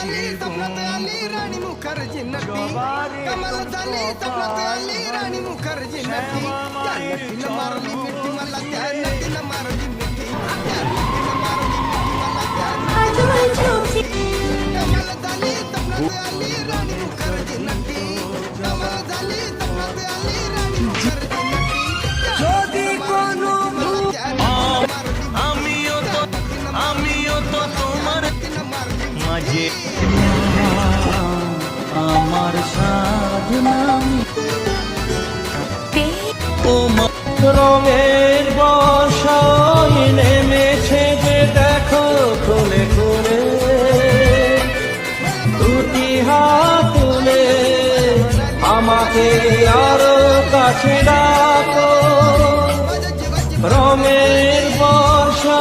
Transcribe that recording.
झाली स्वप्नात आली राणी मुखर्जी नटी कमाल झाली स्वप्नात आली राणी मुखर्जी नटी त्या नटीनं मारली मिठी मला त्या नटीनं मारली मिठी त्या नटीनं मारली मिठी मला त्या कमाल झाली स्वप्नात आली राणी मुखर्जी नटी कमाल झाली स्वप्नात आली राणी मुखर्जी नटी যদি কোনো আমিও তো তোমার মাঝে আমার সাধনা ও রঙের বর্ষায় নেমেছে যে দেখো খুলে খুলে দুটি হাত তুলে আমাকে আরো কাছে ডাকো রঙের বর্ষা